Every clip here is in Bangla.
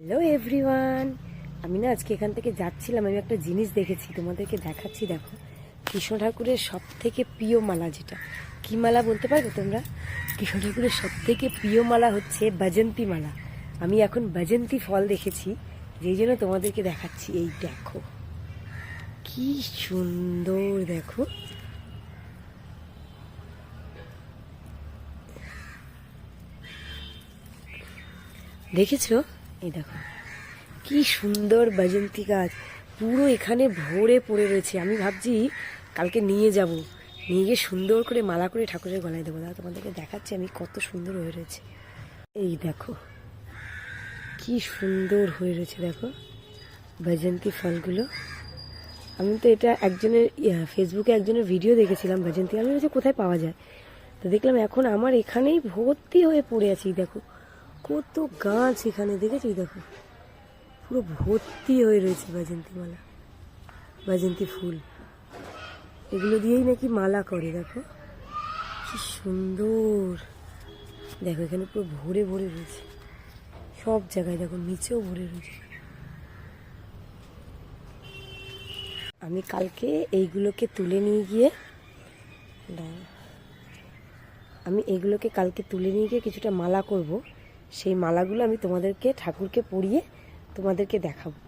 হ্যালো এভরিওয়ান, আমি না আজকে এখান থেকে যাচ্ছিলাম, আমি একটা জিনিস দেখেছি, তোমাদেরকে দেখাচ্ছি। দেখো, কৃষ্ণ ঠাকুরের সব থেকে প্রিয় মালা, যেটা কি মালা বলতে পারবে তোমরা? কৃষ্ণ ঠাকুরের সব থেকে প্রিয় মালা হচ্ছে বৈজয়ন্তী মালা। আমি এখন বৈজয়ন্তী ফল দেখেছি, যেই জন্য তোমাদেরকে দেখাচ্ছি। এই দেখো কি সুন্দর, দেখো দেখেছো? এই দেখো কি সুন্দর বৈজয়ন্তী গাছ, পুরো এখানে ভরে পড়ে রয়েছে। আমি ভাবছি কালকে নিয়ে যাব, নিয়ে গিয়ে সুন্দর করে মালা করে ঠাকুরের গলায় দেবো। দাদা তোমাদেরকে দেখাচ্ছি আমি কত সুন্দর হয়ে রয়েছে। এই দেখো কি সুন্দর হয়ে রয়েছে, দেখো বৈজয়ন্তী ফলগুলো। আমি তো এটা একজনের ফেসবুকে একজনের ভিডিও দেখেছিলাম বৈজয়ন্তী, আমি বলছি কোথায় পাওয়া যায়, তো দেখলাম এখন আমার এখানেই ভর্তি হয়ে পড়ে আছি। দেখো কত গাছ এখানে, দেখেছি দেখো পুরো ভর্তি হয়ে রয়েছে বৈজয়ন্তী মালা, বৈজয়ন্তী ফুল। এগুলো দিয়েই নাকি মালা করে। দেখো কি সুন্দর, দেখো এখানে পুরো ভরে ভরে রয়েছে সব জায়গায়, দেখো নিচেও ভরে রয়েছে। আমি কালকে এইগুলোকে তুলে নিয়ে গিয়ে কিছুটা মালা করব। সেই মালাগুলো আমি তোমাদেরকে ঠাকুরকে পরিয়ে তোমাদেরকে দেখাবো।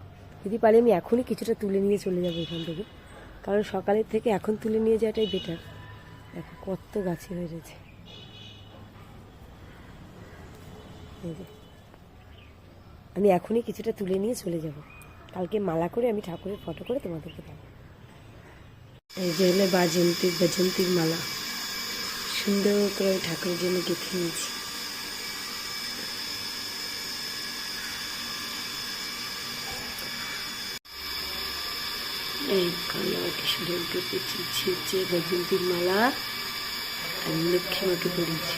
যদি পারি আমি এখনই কিছুটা তুলে নিয়ে চলে যাবো এখান থেকে, কারণ সকালের থেকে এখন তুলে নিয়ে যাওয়াটাই বেটার। দেখো কত গাছে হয়ে রয়েছে। আমি এখনই কিছুটা তুলে নিয়ে চলে যাব, কালকে মালা করে আমি ঠাকুরের ফটো করে তোমাদেরকে দেবো। এই যে হলো বৈজয়ন্তীর মালা, সুন্দর করে ঠাকুরের জন্য গেঁথে নিয়েছি। এই কালা কিশোরের গেঁথেছি, ছিঁড়ছে বৈজয়ন্তীর মালা, আমি লক্ষ্মী মাকে পড়েছি।